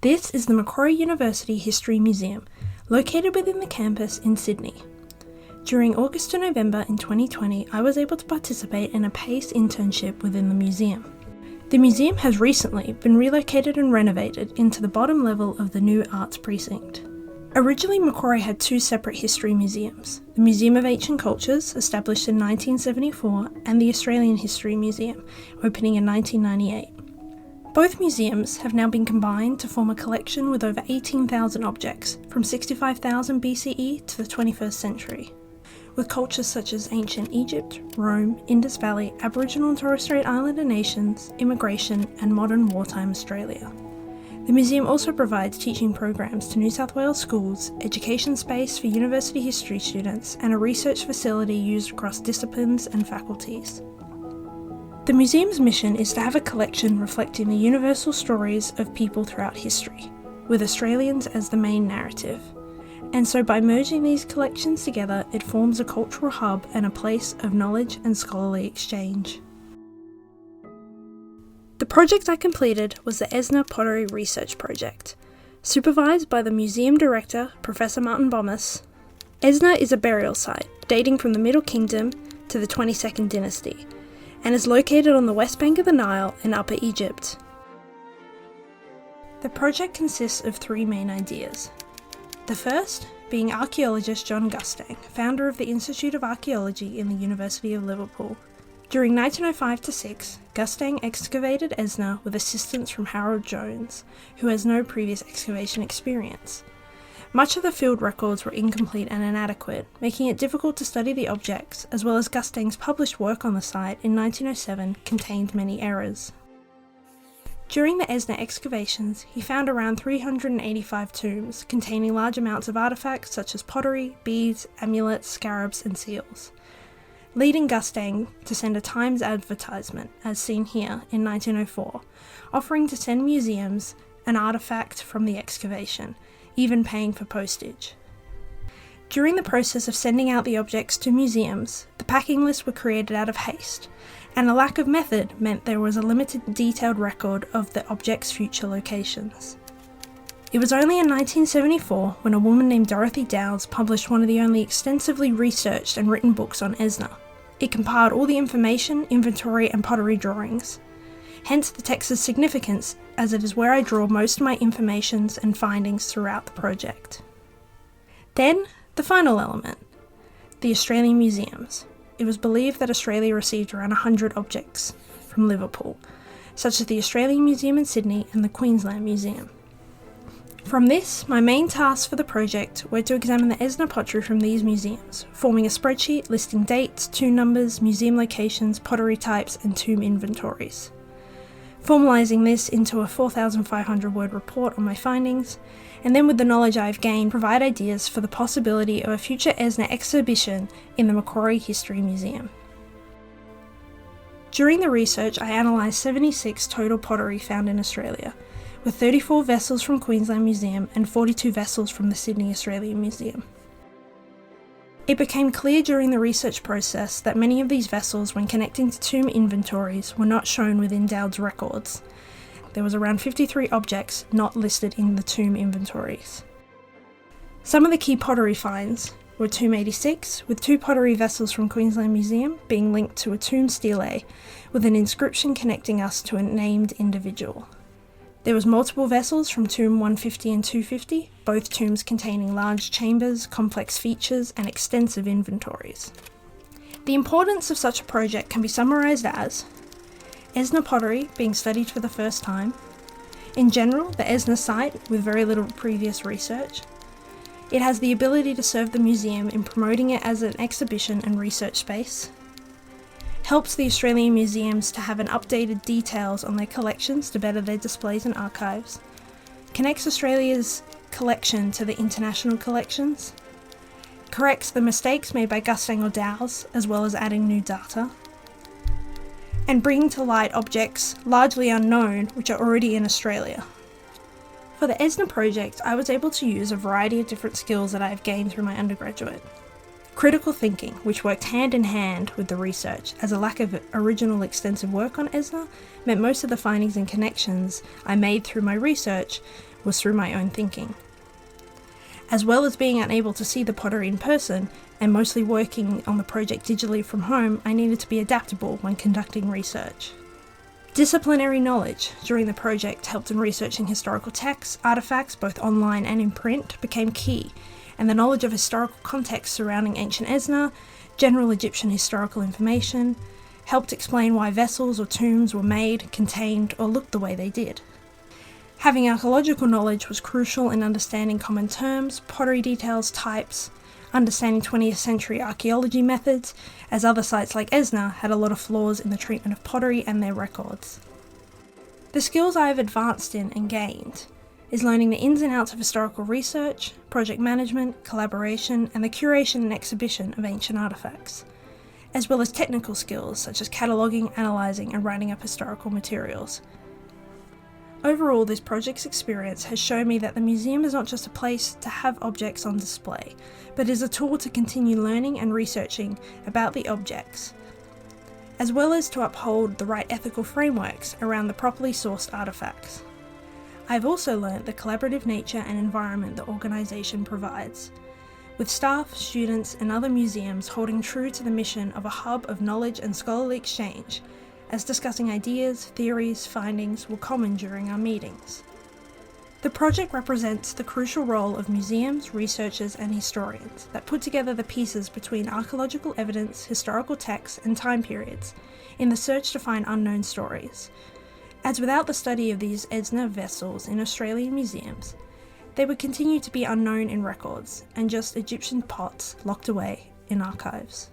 This is the Macquarie University History Museum, located within the campus in Sydney. During August to November in 2020, I was able to participate in a PACE internship within the museum. The museum has recently been relocated and renovated into the bottom level of the new arts precinct. Originally, Macquarie had two separate history museums, the Museum of Ancient Cultures, established in 1974, and the Australian History Museum, opening in 1998. Both museums have now been combined to form a collection with over 18,000 objects from 65,000 BCE to the 21st century, with cultures such as ancient Egypt, Rome, Indus Valley, Aboriginal and Torres Strait Islander nations, immigration, and modern wartime Australia. The museum also provides teaching programs to New South Wales schools, education space for university history students, and a research facility used across disciplines and faculties. The museum's mission is to have a collection reflecting the universal stories of people throughout history, with Australians as the main narrative. And so by merging these collections together, it forms a cultural hub and a place of knowledge and scholarly exchange. The project I completed was the Esna Pottery Research Project. Supervised by the museum director, Professor Martin Bomas, Esna is a burial site dating from the Middle Kingdom to the 22nd dynasty, and is located on the west bank of the Nile in Upper Egypt. The project consists of three main ideas. The first being archaeologist John Garstang, founder of the Institute of Archaeology in the University of Liverpool. During 1905-6, Garstang excavated Esna with assistance from Harold Jones, who has no previous excavation experience. Much of the field records were incomplete and inadequate, making it difficult to study the objects, as well as Garstang's published work on the site in 1907 contained many errors. During the Esna excavations, he found around 385 tombs containing large amounts of artefacts such as pottery, beads, amulets, scarabs, and seals, leading Garstang to send a Times advertisement, as seen here, in 1904, offering to send museums an artefact from the excavation, even paying for postage. During the process of sending out the objects to museums, the packing lists were created out of haste, and a lack of method meant there was a limited detailed record of the objects' future locations. It was only in 1974 when a woman named Dorothy Dowes published one of the only extensively researched and written books on Esna. It compiled all the information, inventory, and pottery drawings. Hence the text's significance, as it is where I draw most of my informations and findings throughout the project. Then, the final element, the Australian museums. It was believed that Australia received around 100 objects from Liverpool, such as the Australian Museum in Sydney and the Queensland Museum. From this, my main tasks for the project were to examine the Esna pottery from these museums, forming a spreadsheet listing dates, tomb numbers, museum locations, pottery types, and tomb inventories. Formalising this into a 4,500 word report on my findings, and then with the knowledge I've gained, provide ideas for the possibility of a future Esna exhibition in the Macquarie History Museum. During the research, I analysed 76 total pottery found in Australia, with 34 vessels from Queensland Museum and 42 vessels from the Sydney Australian Museum. It became clear during the research process that many of these vessels, when connecting to tomb inventories, were not shown within Dowd's records. There was around 53 objects not listed in the tomb inventories. Some of the key pottery finds were Tomb 86, with 2 pottery vessels from Queensland Museum being linked to a tomb stele, with an inscription connecting us to a named individual. There was multiple vessels from Tomb 150 and 250, both tombs containing large chambers, complex features, and extensive inventories. The importance of such a project can be summarised as Esna pottery being studied for the first time, in general the Esna site with very little previous research. It has the ability to serve the museum in promoting it as an exhibition and research space, helps the Australian museums to have an updated details on their collections to better their displays and archives, connects Australia's collection to the international collections, corrects the mistakes made by Garstang or Dowes, as well as adding new data, and bringing to light objects largely unknown which are already in Australia. For the Esna project, I was able to use a variety of different skills that I have gained through my undergraduate. Critical thinking, which worked hand in hand with the research, as a lack of original extensive work on Esna meant most of the findings and connections I made through my research was through my own thinking. As well as being unable to see the pottery in person, and mostly working on the project digitally from home, I needed to be adaptable when conducting research. Disciplinary knowledge during the project helped in researching historical texts, artefacts, both online and in print, became key, and the knowledge of historical context surrounding ancient Esna, general Egyptian historical information, helped explain why vessels or tombs were made, contained, or looked the way they did. Having archaeological knowledge was crucial in understanding common terms, pottery details, types, understanding 20th century archaeology methods, as other sites like Esna had a lot of flaws in the treatment of pottery and their records. The skills I have advanced in and gained is learning the ins and outs of historical research, project management, collaboration, and the curation and exhibition of ancient artefacts, as well as technical skills such as cataloguing, analysing, and writing up historical materials. Overall, this project's experience has shown me that the museum is not just a place to have objects on display, but is a tool to continue learning and researching about the objects, as well as to uphold the right ethical frameworks around the properly sourced artefacts. I've also learnt the collaborative nature and environment the organisation provides, with staff, students, and other museums holding true to the mission of a hub of knowledge and scholarly exchange, as discussing ideas, theories, findings were common during our meetings. The project represents the crucial role of museums, researchers, and historians that put together the pieces between archaeological evidence, historical texts, and time periods in the search to find unknown stories, as without the study of these Esna vessels in Australian museums, they would continue to be unknown in records and just Egyptian pots locked away in archives.